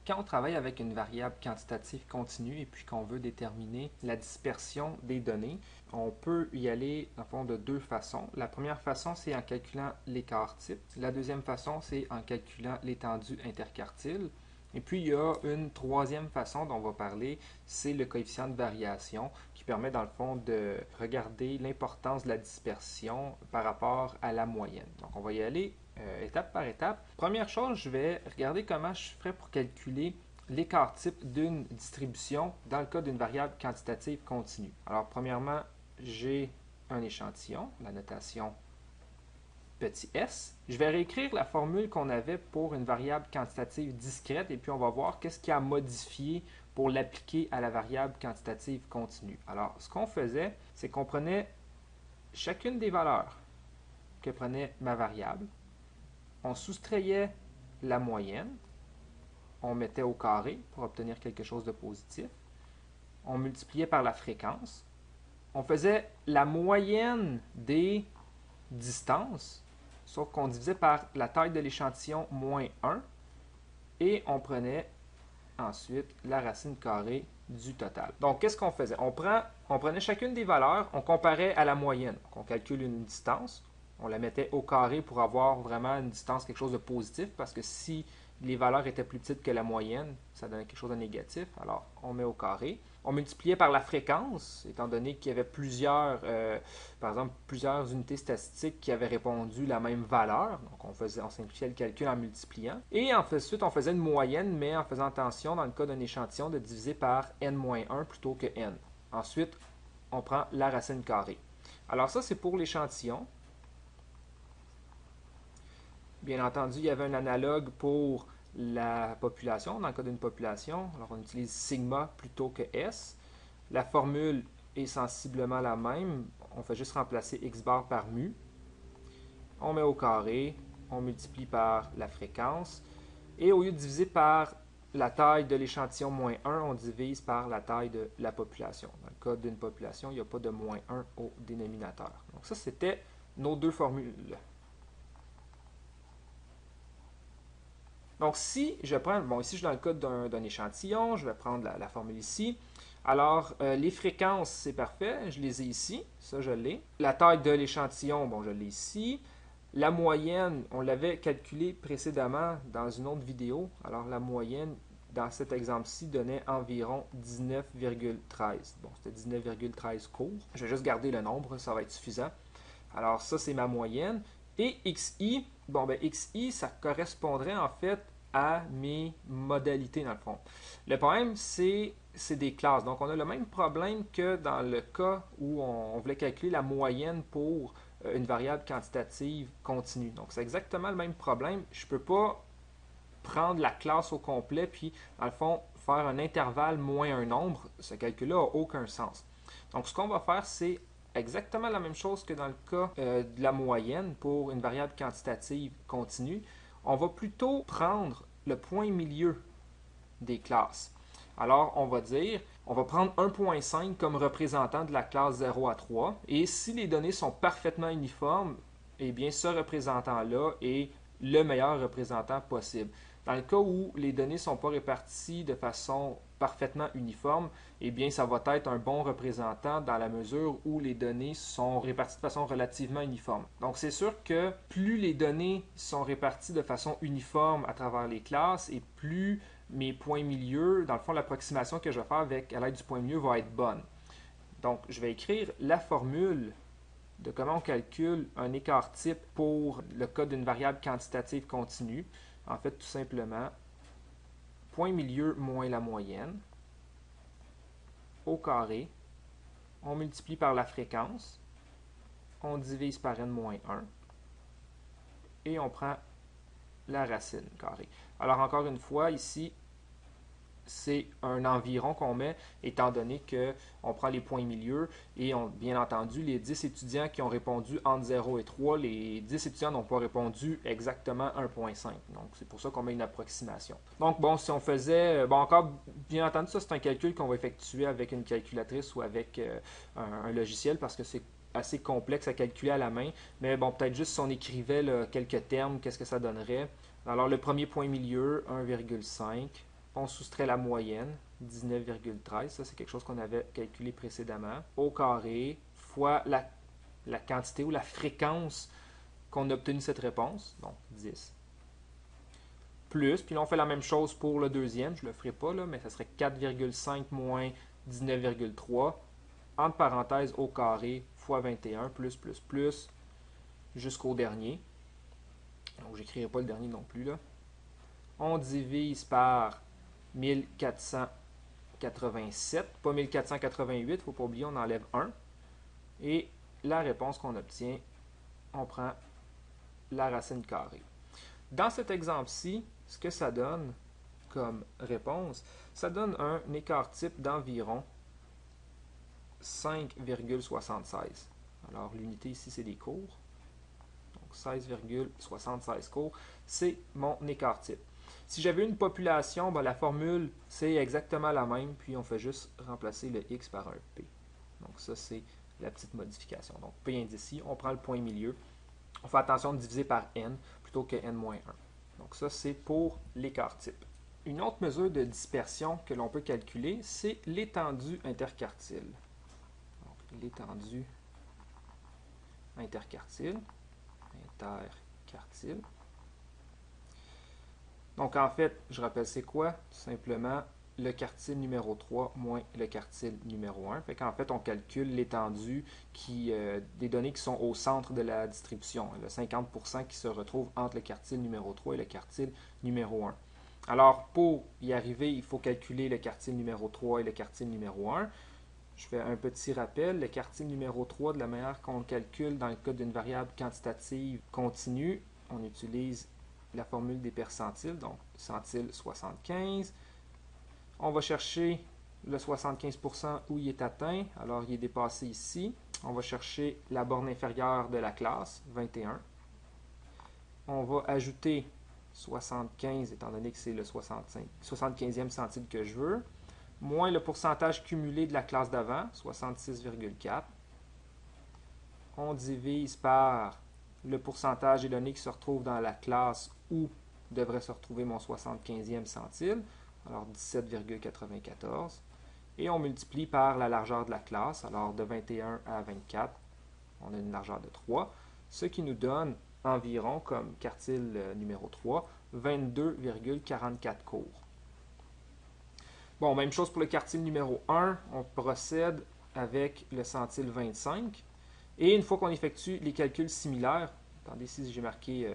Quand on travaille avec une variable quantitative continue et puis qu'on veut déterminer la dispersion des données, on peut y aller en fond de deux façons. La première façon, c'est en calculant l'écart type. La deuxième façon, c'est en calculant l'étendue interquartile. Et puis, il y a une troisième façon dont on va parler, c'est le coefficient de variation qui permet, dans le fond, de regarder l'importance de la dispersion par rapport à la moyenne. Donc, on va y aller étape par étape. Première chose, je vais regarder comment je ferais pour calculer l'écart type d'une distribution dans le cas d'une variable quantitative continue. Alors, premièrement, j'ai un échantillon, la notation petit s. Je vais réécrire la formule qu'on avait pour une variable quantitative discrète et puis on va voir qu'est-ce qu'il y a à modifier pour l'appliquer à la variable quantitative continue. Alors, ce qu'on faisait, c'est qu'on prenait chacune des valeurs que prenait ma variable, on soustrayait la moyenne, on mettait au carré pour obtenir quelque chose de positif, on multipliait par la fréquence, on faisait la moyenne des distances, sauf qu'on divisait par la taille de l'échantillon moins 1, et on prenait ensuite la racine carrée du total. Donc, qu'est-ce qu'on faisait? On prenait chacune des valeurs, on comparait à la moyenne. Donc, on calcule une distance, on la mettait au carré pour avoir vraiment une distance, quelque chose de positif, parce que si les valeurs étaient plus petites que la moyenne, ça donnait quelque chose de négatif. Alors, on met au carré. On multipliait par la fréquence, étant donné qu'il y avait par exemple, plusieurs unités statistiques qui avaient répondu la même valeur. Donc, on simplifiait le calcul en multipliant. Et ensuite, on faisait une moyenne, mais en faisant attention, dans le cas d'un échantillon, de diviser par n-1 plutôt que n. Ensuite, on prend la racine carrée. Alors ça, c'est pour l'échantillon. Bien entendu, il y avait un analogue pour la population, dans le cas d'une population. Alors, on utilise sigma plutôt que S. La formule est sensiblement la même. On fait juste remplacer x bar par mu. On met au carré, on multiplie par la fréquence. Et au lieu de diviser par la taille de l'échantillon moins 1, on divise par la taille de la population. Dans le cas d'une population, il n'y a pas de moins 1 au dénominateur. Donc ça, c'était nos deux formules. Donc, si je prends, ici je suis dans le cas d'un échantillon, je vais prendre la formule ici. Alors, les fréquences, c'est parfait, je les ai ici, ça je l'ai. La taille de l'échantillon, je l'ai ici. La moyenne, on l'avait calculée précédemment dans une autre vidéo. Alors, la moyenne, dans cet exemple-ci, donnait environ 19,13. Bon, c'était 19,13 cours. Je vais juste garder le nombre, ça va être suffisant. Alors, ça, c'est ma moyenne. Et XI, XI, ça correspondrait en fait à mes modalités dans le fond. Le problème, c'est des classes. Donc, on a le même problème que dans le cas où on voulait calculer la moyenne pour une variable quantitative continue. Donc, c'est exactement le même problème. Je ne peux pas prendre la classe au complet, puis, dans le fond, faire un intervalle moins un nombre. Ce calcul-là n'a aucun sens. Donc, ce qu'on va faire, c'est exactement la même chose que dans le cas de la moyenne pour une variable quantitative continue. On va plutôt prendre le point milieu des classes. Alors, on va prendre 1.5 comme représentant de la classe 0 à 3. Et si les données sont parfaitement uniformes, eh bien, ce représentant-là est le meilleur représentant possible. Dans le cas où les données ne sont pas réparties de façon parfaitement uniforme, eh bien, ça va être un bon représentant dans la mesure où les données sont réparties de façon relativement uniforme. Donc, c'est sûr que plus les données sont réparties de façon uniforme à travers les classes et plus mes points milieux, dans le fond, l'approximation que je vais faire à l'aide du point milieu va être bonne. Donc, je vais écrire la formule de comment on calcule un écart type pour le cas d'une variable quantitative continue. En fait, tout simplement, point milieu moins la moyenne, au carré, on multiplie par la fréquence, on divise par n-1, et on prend la racine carrée. Alors, encore une fois, ici, c'est un environ qu'on met, étant donné qu'on prend les points milieux et bien entendu, les 10 étudiants qui ont répondu entre 0 et 3, les 10 étudiants n'ont pas répondu exactement 1.5. Donc, c'est pour ça qu'on met une approximation. Donc, si on faisait, encore, bien entendu, ça, c'est un calcul qu'on va effectuer avec une calculatrice ou avec un logiciel parce que c'est assez complexe à calculer à la main. Mais peut-être juste si on écrivait quelques termes, qu'est-ce que ça donnerait? Alors, le premier point milieu, 1,5. on soustrait la moyenne, 19,13. Ça, c'est quelque chose qu'on avait calculé précédemment. Au carré fois la quantité ou la fréquence qu'on a obtenu cette réponse, donc 10. Plus, puis là, on fait la même chose pour le deuxième. Je ne le ferai pas, là, mais ça serait 4,5 moins 19,3, entre parenthèses, au carré, fois 21, plus, jusqu'au dernier. Donc, je n'écrirai pas le dernier non plus, là. On divise par 1487, pas 1488, il ne faut pas oublier, on enlève 1. Et la réponse qu'on obtient, on prend la racine carrée. Dans cet exemple-ci, ce que ça donne comme réponse, ça donne un écart type d'environ 5,76. Alors, l'unité ici, c'est des cours. Donc, 16,76 cours, c'est mon écart type. Si j'avais une population, ben, la formule, c'est exactement la même, puis on fait juste remplacer le x par un p. Donc, ça, c'est la petite modification. Donc, p indécis, on prend le point milieu. On fait attention de diviser par n plutôt que n-1. Donc, ça, c'est pour l'écart type. Une autre mesure de dispersion que l'on peut calculer, c'est l'étendue interquartile. L'étendue interquartile. Donc, en fait, je rappelle c'est quoi? Tout simplement le quartile numéro 3 moins le quartile numéro 1. Fait qu'en fait, on calcule l'étendue des données qui sont au centre de la distribution, le 50% qui se retrouve entre le quartile numéro 3 et le quartile numéro 1. Alors, pour y arriver, il faut calculer le quartile numéro 3 et le quartile numéro 1. Je fais un petit rappel. Le quartile numéro 3, de la manière qu'on le calcule dans le cas d'une variable quantitative continue, on utilise la formule des percentiles, donc centile 75. On va chercher le 75% où il est atteint, alors il est dépassé ici. On va chercher la borne inférieure de la classe, 21. On va ajouter 75, étant donné que c'est le 75e centile que je veux, moins le pourcentage cumulé de la classe d'avant, 66,4. On divise par le pourcentage des données qui se retrouvent dans la classe où devrait se retrouver mon 75e centile, alors 17,94. Et on multiplie par la largeur de la classe, alors de 21 à 24, on a une largeur de 3, ce qui nous donne environ, comme quartile numéro 3, 22,44 cours. Bon, même chose pour le quartile numéro 1, on procède avec le centile 25. Et une fois qu'on effectue les calculs similaires, attendez, ici j'ai marqué,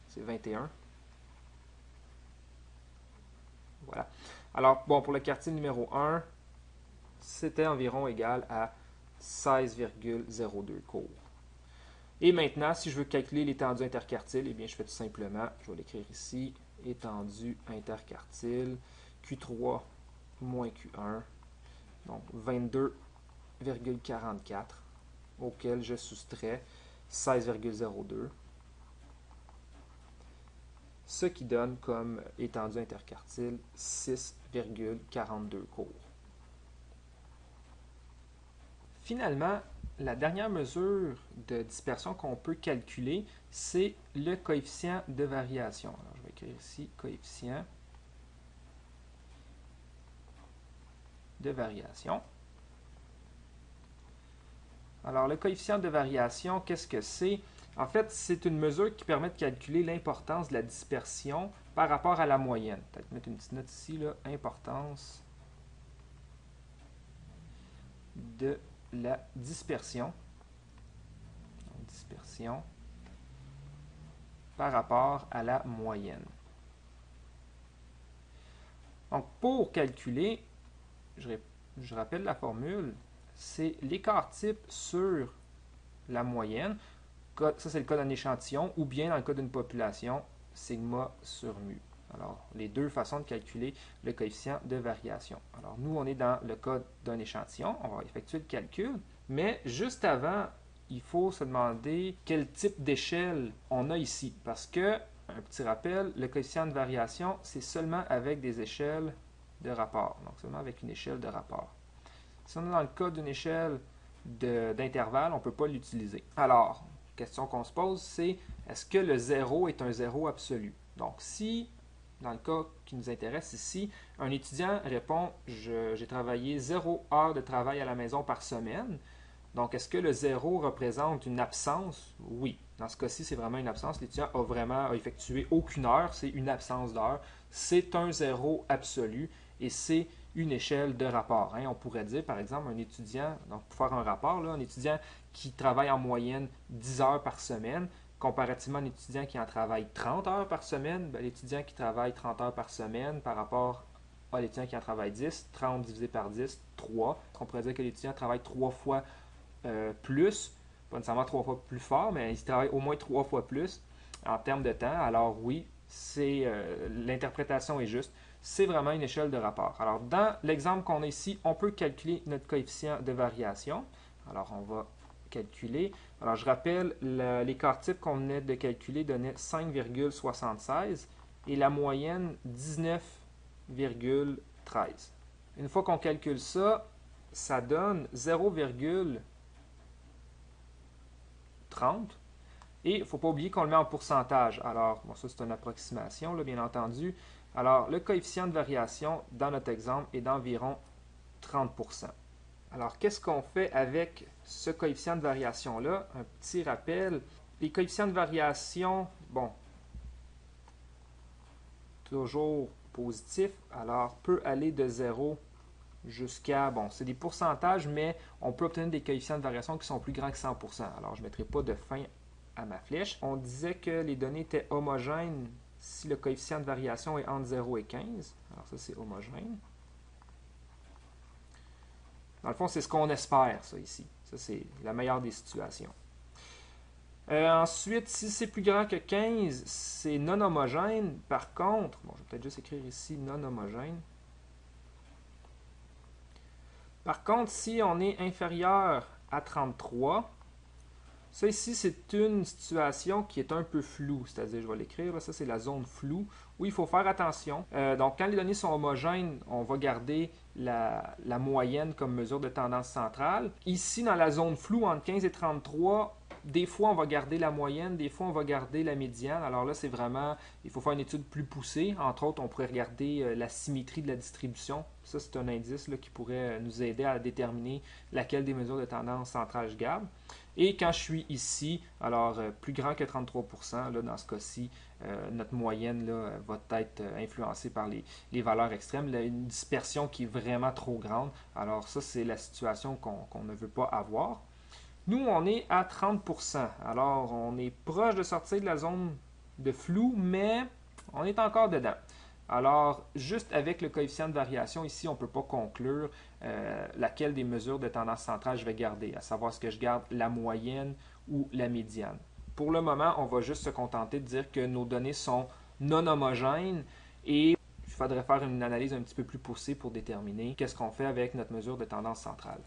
c'est 21. Voilà. Alors, bon, pour le quartile numéro 1, c'était environ égal à 16,02 cours. Et maintenant, si je veux calculer l'étendue interquartile, eh bien, je fais tout simplement, je vais l'écrire ici, étendue interquartile, Q3 moins Q1, donc 22,44, auquel je soustrais 16,02, ce qui donne comme étendue interquartile 6,42 cours. Finalement, la dernière mesure de dispersion qu'on peut calculer, c'est le coefficient de variation. Alors, je vais écrire ici coefficient de variation. Alors, le coefficient de variation, qu'est-ce que c'est? En fait, c'est une mesure qui permet de calculer l'importance de la dispersion par rapport à la moyenne. Peut-être mettre une petite note ici, là, importance de la dispersion. Dispersion par rapport à la moyenne. Donc, pour calculer, je rappelle la formule, c'est l'écart type sur la moyenne. Ça, c'est le cas d'un échantillon, ou bien dans le cas d'une population, sigma sur mu. Alors, les deux façons de calculer le coefficient de variation. Alors, nous, on est dans le cas d'un échantillon. On va effectuer le calcul. Mais juste avant, il faut se demander quel type d'échelle on a ici. Parce que, un petit rappel, le coefficient de variation, c'est seulement avec des échelles de rapport. Donc, seulement avec une échelle de rapport. Si on est dans le cas d'une échelle d'intervalle, on ne peut pas l'utiliser. Alors, la question qu'on se pose, c'est est-ce que le 0 est un 0 absolu? Donc, si dans le cas qui nous intéresse ici, un étudiant répond « J'ai travaillé 0 heure de travail à la maison par semaine ». Donc, est-ce que le 0 représente une absence? Oui. Dans ce cas-ci, c'est vraiment une absence. L'étudiant a effectué aucune heure, c'est une absence d'heure. C'est un 0 absolu et c'est une échelle de rapport. On pourrait dire, par exemple, un étudiant, donc pour faire un rapport, là, un étudiant qui travaille en moyenne 10 heures par semaine, comparativement à un étudiant qui en travaille 30 heures par semaine, l'étudiant qui travaille 30 heures par semaine par rapport à l'étudiant qui en travaille 10, 30 divisé par 10, 3. On pourrait dire que l'étudiant travaille 3 fois plus, pas nécessairement 3 fois plus fort, mais il travaille au moins 3 fois plus en termes de temps. Alors oui, l'interprétation est juste. C'est vraiment une échelle de rapport. Alors dans l'exemple qu'on a ici, on peut calculer notre coefficient de variation. Alors on va calculer. Alors je rappelle, l'écart type qu'on venait de calculer donnait 5,76 et la moyenne 19,13. Une fois qu'on calcule ça, ça donne 0,30. Et il ne faut pas oublier qu'on le met en pourcentage. Alors, bon, ça c'est une approximation, là, bien entendu. Alors, le coefficient de variation dans notre exemple est d'environ 30%. Alors, qu'est-ce qu'on fait avec ce coefficient de variation-là? Un petit rappel. Les coefficients de variation, bon, toujours positifs, alors peut aller de 0 jusqu'à, bon, c'est des pourcentages, mais on peut obtenir des coefficients de variation qui sont plus grands que 100%. Alors, je ne mettrai pas de fin à ma flèche. On disait que les données étaient homogènes si le coefficient de variation est entre 0 et 15. Alors, ça, c'est homogène. Dans le fond, c'est ce qu'on espère, ça, ici. Ça, c'est la meilleure des situations. Ensuite, si c'est plus grand que 15, c'est non homogène. Par contre, bon, je vais peut-être juste écrire ici non homogène. Par contre, si on est inférieur à 33, ça ici, c'est une situation qui est un peu floue, c'est-à-dire, je vais l'écrire, ça c'est la zone floue, où il faut faire attention. Donc, quand les données sont homogènes, on va garder la moyenne comme mesure de tendance centrale. Ici, dans la zone floue, entre 15 et 33, des fois, on va garder la moyenne, des fois, on va garder la médiane. Alors là, c'est vraiment, il faut faire une étude plus poussée. Entre autres, on pourrait regarder la symétrie de la distribution. Ça, c'est un indice là, qui pourrait nous aider à déterminer laquelle des mesures de tendance centrale je garde. Et quand je suis ici, alors plus grand que 33%, là, dans ce cas-ci, notre moyenne là, va être influencée par les valeurs extrêmes. Là, une dispersion qui est vraiment trop grande. Alors ça, c'est la situation qu'on ne veut pas avoir. Nous, on est à 30%. Alors, on est proche de sortir de la zone de flou, mais on est encore dedans. Alors, juste avec le coefficient de variation, ici, on ne peut pas conclure laquelle des mesures de tendance centrale je vais garder, à savoir est-ce que je garde la moyenne ou la médiane. Pour le moment, on va juste se contenter de dire que nos données sont non homogènes et il faudrait faire une analyse un petit peu plus poussée pour déterminer qu'est-ce qu'on fait avec notre mesure de tendance centrale.